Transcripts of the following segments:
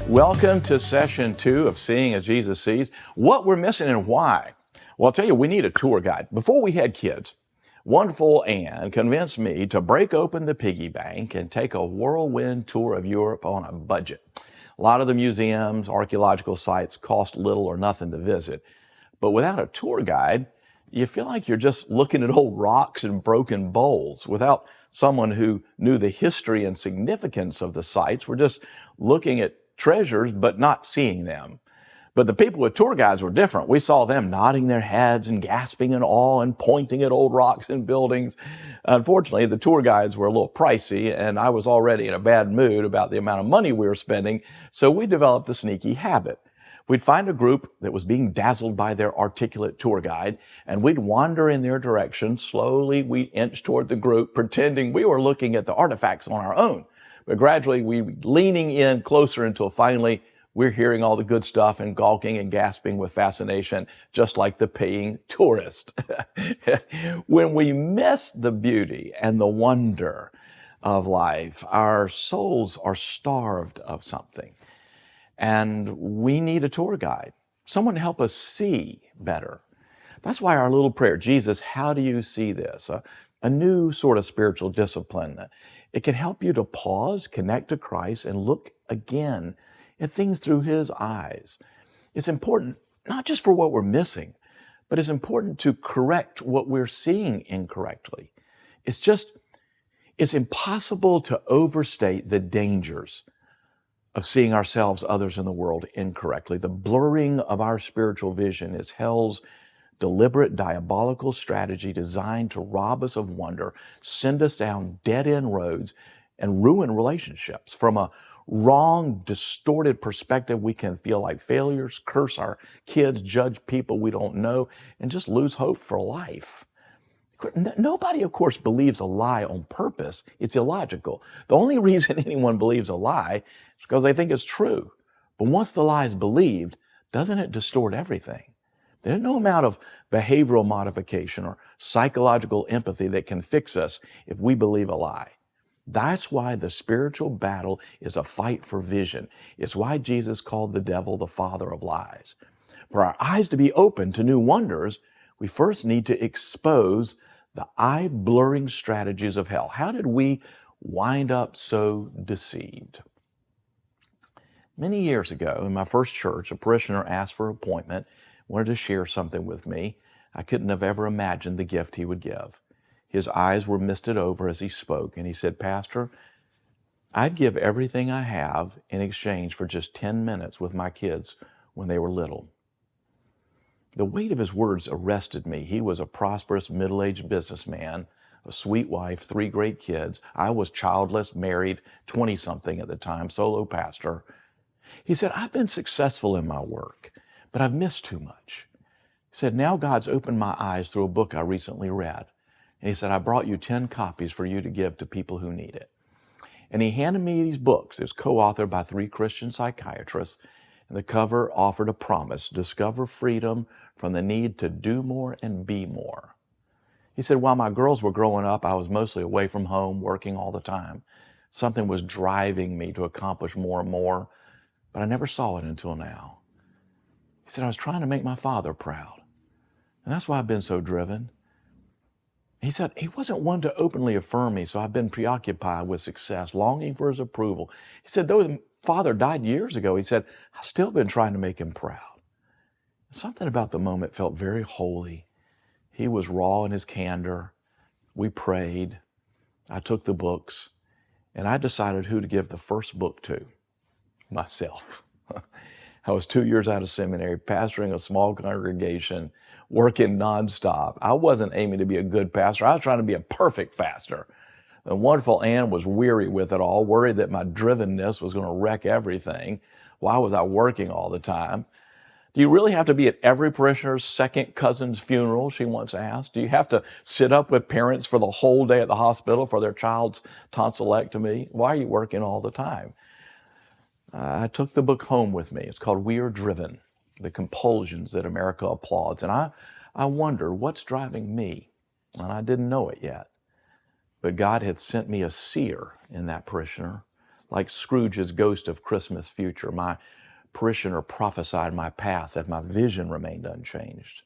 Welcome to session 2 of Seeing as Jesus Sees. What we're missing and why? Well, I'll tell you, we need a tour guide. Before we had kids, wonderful Ann convinced me to break open the piggy bank and take a whirlwind tour of Europe on a budget. A lot of the museums, archaeological sites cost little or nothing to visit. But without a tour guide, you feel like you're just looking at old rocks and broken bowls. Without someone who knew the history and significance of the sites, we're just looking at treasures but not seeing them. But the people with tour guides were different. We saw them nodding their heads and gasping in awe and pointing at old rocks and buildings. Unfortunately, the tour guides were a little pricey, and I was already in a bad mood about the amount of money we were spending, so we developed a sneaky habit. We'd find a group that was being dazzled by their articulate tour guide, and we'd wander in their direction. Slowly, we'd inch toward the group, pretending we were looking at the artifacts on our own. But gradually, we'd leaning in closer until finally we're hearing all the good stuff and gawking and gasping with fascination, just like the paying tourist. When we miss the beauty and the wonder of life, our souls are starved of something. And we need a tour guide, someone to help us see better. That's why our little prayer, Jesus, how do you see this? A new sort of spiritual discipline. It can help you to pause, connect to Christ, and look again at things through His eyes. It's important, not just for what we're missing, but it's important to correct what we're seeing incorrectly. It's impossible to overstate the dangers of seeing ourselves, others, in the world incorrectly. The blurring of our spiritual vision is hell's deliberate, diabolical strategy designed to rob us of wonder, send us down dead-end roads, and ruin relationships. From a wrong, distorted perspective, we can feel like failures, curse our kids, judge people we don't know, and just lose hope for life. Nobody, of course, believes a lie on purpose. It's illogical. The only reason anyone believes a lie is because they think it's true. But once the lie is believed, doesn't it distort everything? There's no amount of behavioral modification or psychological empathy that can fix us if we believe a lie. That's why the spiritual battle is a fight for vision. It's why Jesus called the devil the father of lies. For our eyes to be open to new wonders, we first need to expose the eye-blurring strategies of hell. How did we wind up so deceived? Many years ago, in my first church, a parishioner asked for an appointment, wanted to share something with me. I couldn't have ever imagined the gift he would give. His eyes were misted over as he spoke, and he said, "Pastor, I'd give everything I have in exchange for just 10 minutes with my kids when they were little." The weight of his words arrested me. He was a prosperous, middle-aged businessman, a sweet wife, 3 great kids. I was childless, married, 20-something at the time, solo pastor. He said, "I've been successful in my work, but I've missed too much." He said, "Now God's opened my eyes through a book I recently read." And he said, "I brought you 10 copies for you to give to people who need it." And he handed me these books. It was co-authored by 3 Christian psychiatrists. And the cover offered a promise: discover freedom from the need to do more and be more. He said, while my girls were growing up, I was mostly away from home, working all the time. Something was driving me to accomplish more and more, but I never saw it until now. He said, I was trying to make my father proud, and that's why I've been so driven. He said, he wasn't one to openly affirm me, so I've been preoccupied with success, longing for his approval. He said, though his father died years ago, he said, I've still been trying to make him proud. Something about the moment felt very holy. He was raw in his candor. We prayed. I took the books, and I decided who to give the first book to. Myself. I was 2 years out of seminary, pastoring a small congregation, working nonstop. I wasn't aiming to be a good pastor. I was trying to be a perfect pastor. The wonderful Ann was weary with it all, worried that my drivenness was going to wreck everything. Why was I working all the time? Do you really have to be at every parishioner's second cousin's funeral, she once asked? Do you have to sit up with parents for the whole day at the hospital for their child's tonsillectomy? Why are you working all the time? I took the book home with me. It's called We Are Driven, The Compulsions That America Applauds. And I wonder what's driving me. And I didn't know it yet. But God had sent me a seer in that parishioner, Like Scrooge's ghost of Christmas future, my parishioner prophesied my path that my vision remained unchanged.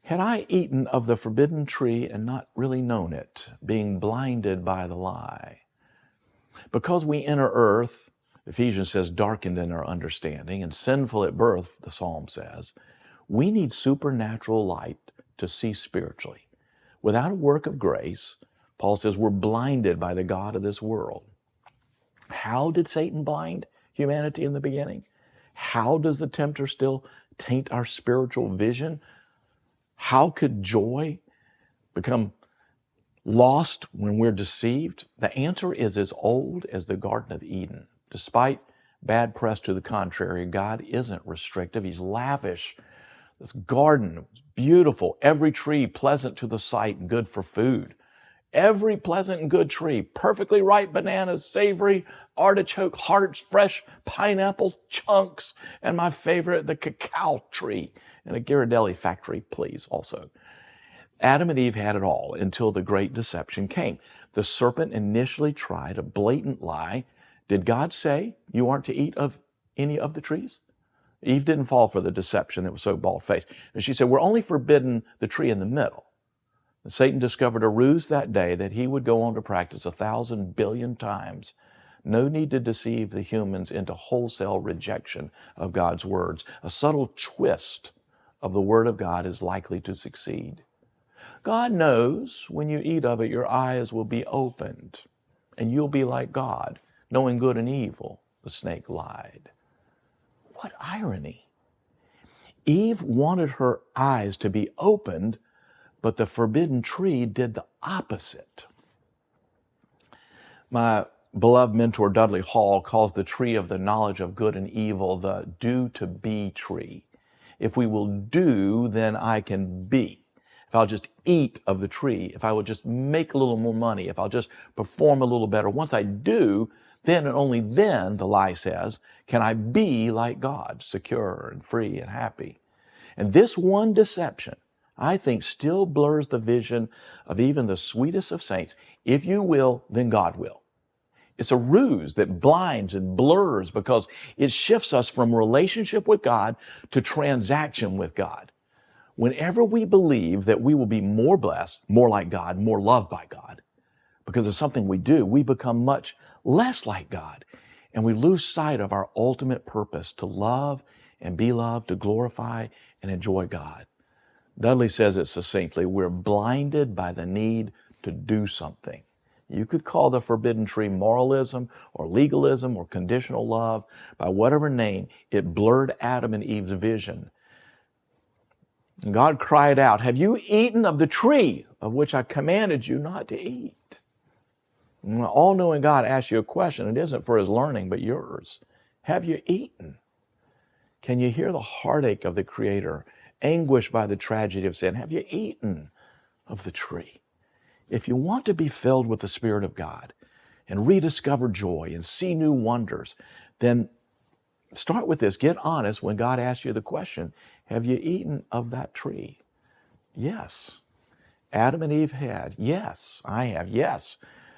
Had I eaten of the forbidden tree and not really known it, being blinded by the lie? Because we enter earth, Ephesians says, darkened in our understanding, and sinful at birth, the Psalm says, we need supernatural light to see spiritually. Without a work of grace, Paul says, we're blinded by the god of this world. How did Satan blind humanity in the beginning? How does the tempter still taint our spiritual vision? How could joy become lost when we're deceived? The answer is as old as the Garden of Eden. Despite bad press to the contrary, God isn't restrictive. He's lavish. This garden was beautiful. Every tree pleasant to the sight and good for food. Every pleasant and good tree, perfectly ripe bananas, savory artichoke hearts, fresh pineapples, chunks, and my favorite, the cacao tree in a Ghirardelli factory, please, also. Adam and Eve had it all until the great deception came. The serpent initially tried a blatant lie. Did God say you aren't to eat of any of the trees? Eve didn't fall for the deception that was so bald-faced. And she said, we're only forbidden the tree in the middle. And Satan discovered a ruse that day that he would go on to practice 1,000 billion times. No need to deceive the humans into wholesale rejection of God's words. A subtle twist of the Word of God is likely to succeed. God knows when you eat of it, your eyes will be opened, and you'll be like God, knowing good and evil. The snake lied. What irony! Eve wanted her eyes to be opened, but the forbidden tree did the opposite. My beloved mentor Dudley Hall calls the tree of the knowledge of good and evil the do to be tree. If we will do, then I can be. If I'll just eat of the tree, if I will just make a little more money, if I'll just perform a little better, once I do, then and only then, the lie says, can I be like God, secure and free and happy. And this one deception, I think, still blurs the vision of even the sweetest of saints. If you will, then God will. It's a ruse that blinds and blurs because it shifts us from relationship with God to transaction with God. Whenever we believe that we will be more blessed, more like God, more loved by God, because of something we do, we become much less like God, and we lose sight of our ultimate purpose to love and be loved, to glorify and enjoy God. Dudley says it succinctly, we're blinded by the need to do something. You could call the forbidden tree moralism or legalism or conditional love. By whatever name, it blurred Adam and Eve's vision. And God cried out, have you eaten of the tree of which I commanded you not to eat? And all-knowing God asks you a question. It isn't for his learning, but yours. Have you eaten? Can you hear the heartache of the Creator, anguished by the tragedy of sin? Have you eaten of the tree? If you want to be filled with the Spirit of God and rediscover joy and see new wonders, then start with this. Get honest when God asks you the question, have you eaten of that tree? Yes. Adam and Eve had. Yes, I have. Yes.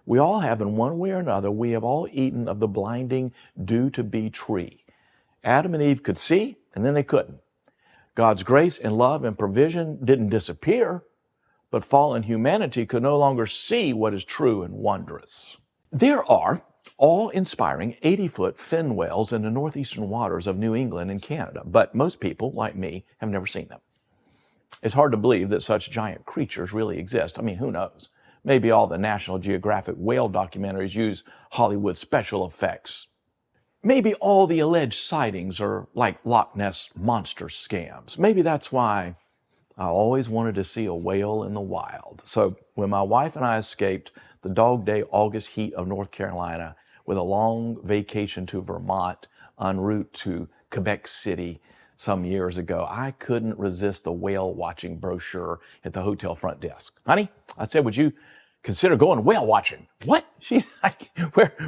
We all have in one way or another. We have all eaten of the blinding do to be tree. Adam and Eve could see, and then they couldn't. God's grace and love and provision didn't disappear, but fallen humanity could no longer see what is true and wondrous. There are awe-inspiring 80-foot fin whales in the northeastern waters of New England and Canada, but most people, like me, have never seen them. It's hard to believe that such giant creatures really exist. I mean, who knows? Maybe all the National Geographic whale documentaries use Hollywood special effects. Maybe all the alleged sightings are like Loch Ness monster scams. Maybe that's why I always wanted to see a whale in the wild. So when my wife and I escaped the dog-day August heat of North Carolina with a long vacation to Vermont en route to Quebec City some years ago, I couldn't resist the whale watching brochure at the hotel front desk. Honey, I said, would you consider going whale watching? What? She's like,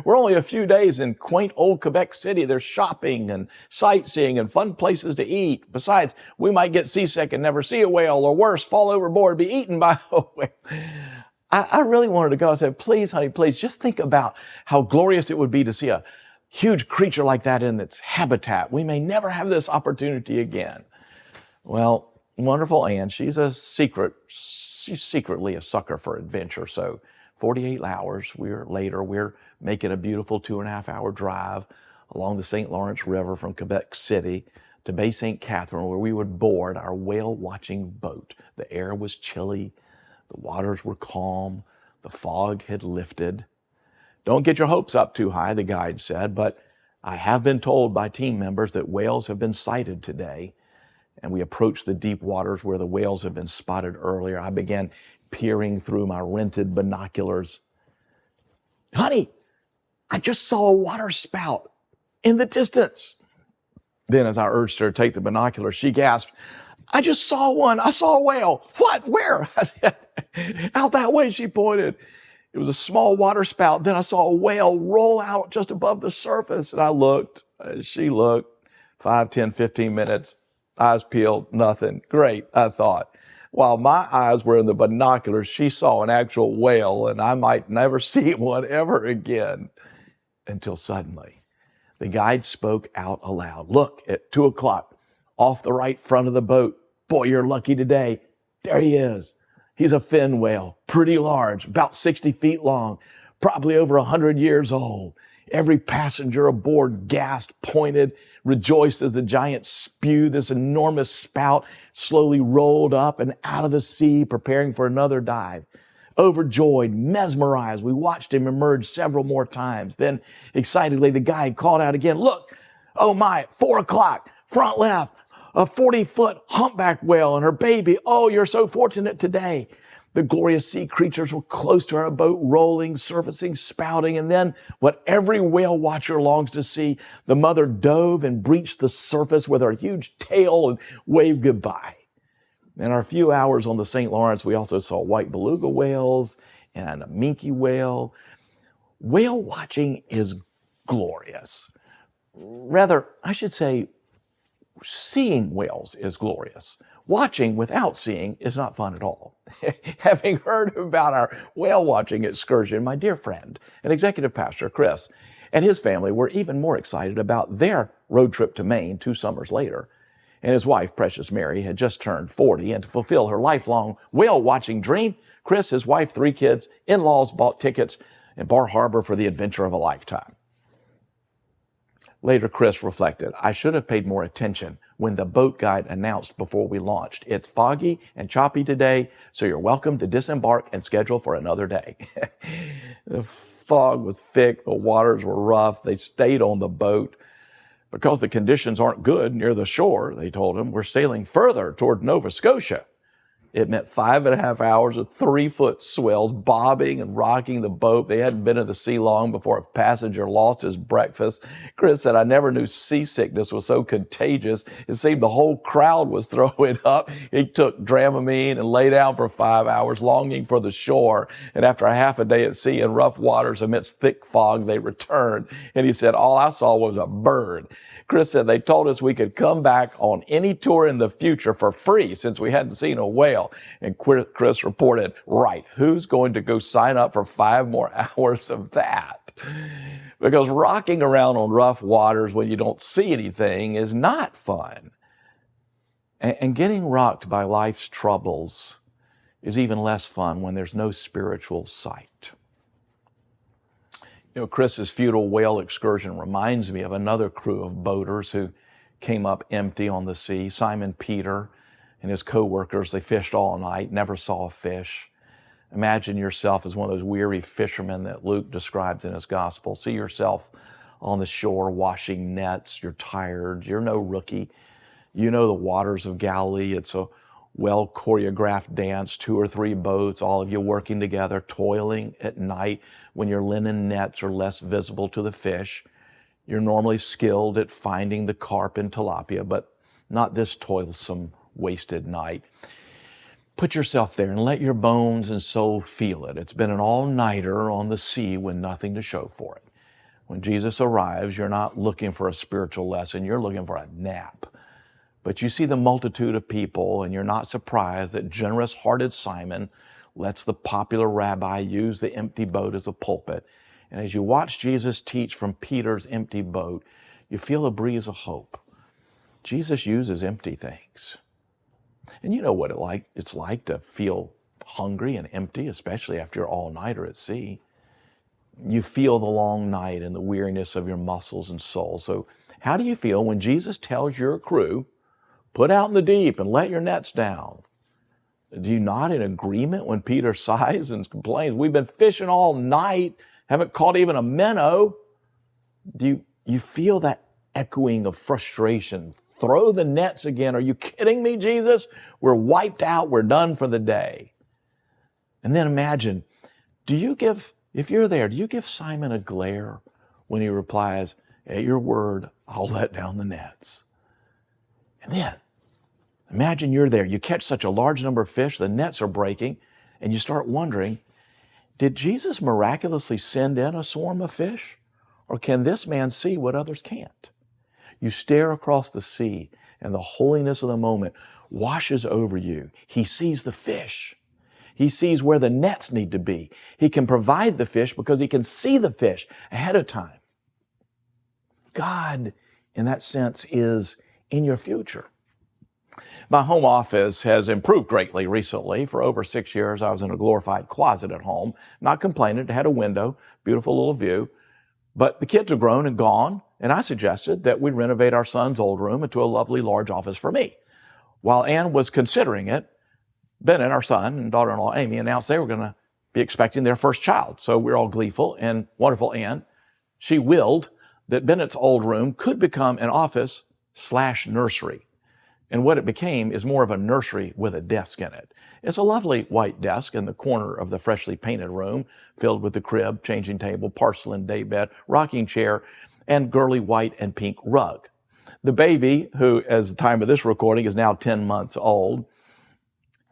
we're only a few days in quaint old Quebec City. There's shopping and sightseeing and fun places to eat. Besides, we might get seasick and never see a whale, or worse, fall overboard, be eaten by a whale. I really wanted to go. I said, please, honey, please, just think about how glorious it would be to see a huge creature like that in its habitat. We may never have this opportunity again. Well, wonderful Ann, she's secretly a sucker for adventure. So 48 hours later, we're making a beautiful 2.5-hour drive along the St. Lawrence River from Quebec City to Bay St. Catherine, where we would board our whale-watching boat. The air was chilly. The waters were calm. The fog had lifted. Don't get your hopes up too high, the guide said, but I have been told by team members that whales have been sighted today. And we approached the deep waters where the whales had been spotted earlier. I began peering through my rented binoculars. Honey, I just saw a water spout in the distance. Then as I urged her to take the binoculars, she gasped, I just saw one. I saw a whale. What? Where? I said, out that way, she pointed. It was a small water spout. Then I saw a whale roll out just above the surface. And I looked, she looked, 5, 10, 15 minutes, eyes peeled, nothing. Great, I thought. While my eyes were in the binoculars, she saw an actual whale, and I might never see one ever again. Until suddenly, the guide spoke out aloud. Look, at 2 o'clock, off the right front of the boat. Boy, you're lucky today. There he is. He's a fin whale, pretty large, about 60 feet long, probably over 100 years old. Every passenger aboard gasped, pointed, rejoiced as the giant spewed this enormous spout, slowly rolled up and out of the sea, preparing for another dive. Overjoyed, mesmerized, we watched him emerge several more times. Then, excitedly, the guide called out again, look, oh my, 4 o'clock, front left, a 40-foot humpback whale and her baby. Oh, you're so fortunate today. The glorious sea creatures were close to our boat, rolling, surfacing, spouting, and then what every whale watcher longs to see, the mother dove and breached the surface with her huge tail and waved goodbye. In our few hours on the St. Lawrence, we also saw white beluga whales and a minke whale. Whale watching is glorious. Rather, I should say, seeing whales is glorious. Watching without seeing is not fun at all. Having heard about our whale watching excursion, my dear friend and executive pastor, Chris, and his family were even more excited about their road trip to Maine 2 summers later. And his wife, Precious Mary, had just turned 40, and to fulfill her lifelong whale-watching dream, Chris, his wife, 3 kids, in-laws bought tickets in Bar Harbor for the adventure of a lifetime. Later, Chris reflected, I should have paid more attention when the boat guide announced before we launched, it's foggy and choppy today, so you're welcome to disembark and schedule for another day. The fog was thick, the waters were rough, they stayed on the boat. Because the conditions aren't good near the shore, they told him, we're sailing further toward Nova Scotia. It meant 5.5 hours of 3-foot swells bobbing and rocking the boat. They hadn't been in the sea long before a passenger lost his breakfast. Chris said, I never knew seasickness was so contagious. It seemed the whole crowd was throwing up. He took Dramamine and lay down for 5 hours, longing for the shore. And after a half a day at sea in rough waters amidst thick fog, they returned. And he said, all I saw was a bird. Chris said, they told us we could come back on any tour in the future for free since we hadn't seen a whale. And Chris reported, right, who's going to go sign up for 5 more hours of that? Because rocking around on rough waters when you don't see anything is not fun. And getting rocked by life's troubles is even less fun when there's no spiritual sight. You know, Chris's futile whale excursion reminds me of another crew of boaters who came up empty on the sea. Simon Peter and his co-workers, they fished all night, never saw a fish. Imagine yourself as one of those weary fishermen that Luke describes in his gospel. See yourself on the shore washing nets. You're tired. You're no rookie. You know the waters of Galilee. It's a well-choreographed dance, 2 or 3 boats, all of you working together, toiling at night when your linen nets are less visible to the fish. You're normally skilled at finding the carp and tilapia, but not this toilsome, wasted night. Put yourself there and let your bones and soul feel it. It's been an all-nighter on the sea with nothing to show for it. When Jesus arrives, you're not looking for a spiritual lesson, you're looking for a nap. But you see the multitude of people, and you're not surprised that generous-hearted Simon lets the popular rabbi use the empty boat as a pulpit. And as you watch Jesus teach from Peter's empty boat, you feel a breeze of hope. Jesus uses empty things. And you know what it's like to feel hungry and empty, especially after you're all-nighter at sea. You feel the long night and the weariness of your muscles and soul. So how do you feel when Jesus tells your crew, put out in the deep and let your nets down? Do you nod in agreement when Peter sighs and complains, we've been fishing all night, haven't caught even a minnow? Do you feel that echoing of frustration? Throw the nets again. Are you kidding me, Jesus? We're wiped out. We're done for the day. And then imagine, if you're there, do you give Simon a glare when he replies, at your word, I'll let down the nets? And then imagine you're there. You catch such a large number of fish, the nets are breaking, and you start wondering, did Jesus miraculously send in a swarm of fish? Or can this man see what others can't? You stare across the sea, and the holiness of the moment washes over you. He sees the fish. He sees where the nets need to be. He can provide the fish because he can see the fish ahead of time. God, in that sense, is in your future. My home office has improved greatly recently. For over 6 years, I was in a glorified closet at home, not complaining. It had a window, beautiful little view. But the kids are grown and gone, and I suggested that we renovate our son's old room into a lovely large office for me. While Ann was considering it, Bennett, our son, and daughter-in-law Amy announced they were going to be expecting their first child. So we're all gleeful, and wonderful Ann, she willed that Bennett's old room could become an office/nursery. And what it became is more of a nursery with a desk in it. It's a lovely white desk in the corner of the freshly painted room, filled with the crib, changing table, porcelain daybed, rocking chair, and girly white and pink rug. The baby, who, as the time of this recording, is now 10 months old,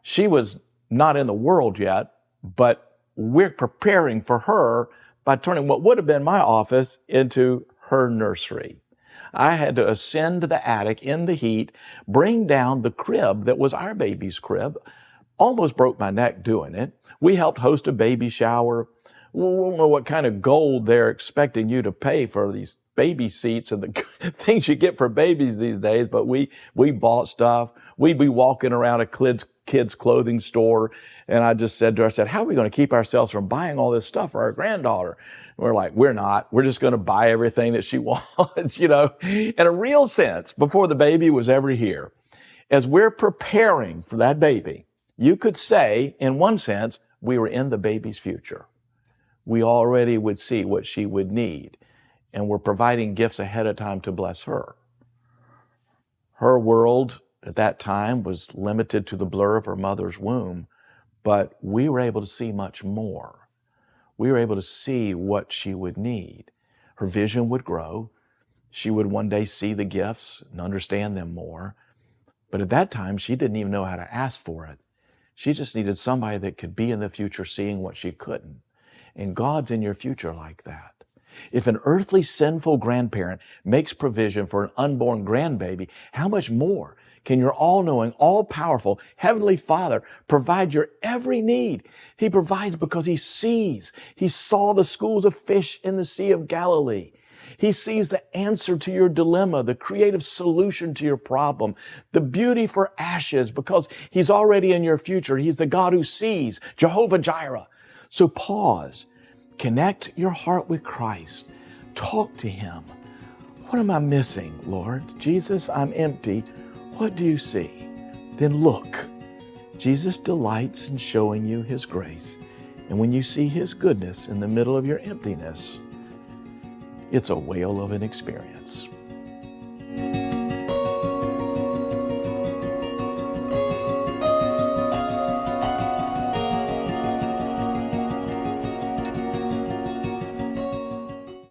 she was not in the world yet, but we're preparing for her by turning what would have been my office into her nursery. I had to ascend to the attic in the heat, bring down the crib that was our baby's crib. Almost broke my neck doing it. We helped host a baby shower. We don't know what kind of gold they're expecting you to pay for these baby seats and the things you get for babies these days, but we bought stuff. We'd be walking around a kids' clothing store, and I just said to her, how are we going to keep ourselves from buying all this stuff for our granddaughter? And we're like, we're not. We're just going to buy everything that she wants, in a real sense, before the baby was ever here. As we're preparing for that baby, you could say, in one sense, we were in the baby's future. We already would see what she would need, and we're providing gifts ahead of time to bless her. Her world at that time was limited to the blur of her mother's womb, but we were able to see much more. We were able to see what she would need. Her vision would grow. She would one day see the gifts and understand them more. But at that time, she didn't even know how to ask for it. She just needed somebody that could be in the future seeing what she couldn't. And God's in your future like that. If an earthly sinful grandparent makes provision for an unborn grandbaby, how much more can your all-knowing, all-powerful Heavenly Father provide your every need? He provides because He sees. He saw the schools of fish in the Sea of Galilee. He sees the answer to your dilemma, the creative solution to your problem, the beauty for ashes, because He's already in your future. He's the God who sees, Jehovah Jireh. So pause, connect your heart with Christ, talk to Him. What am I missing, Lord? Jesus, I'm empty. What do you see? Then look. Jesus delights in showing you His grace. And when you see His goodness in the middle of your emptiness, it's a whale of an experience.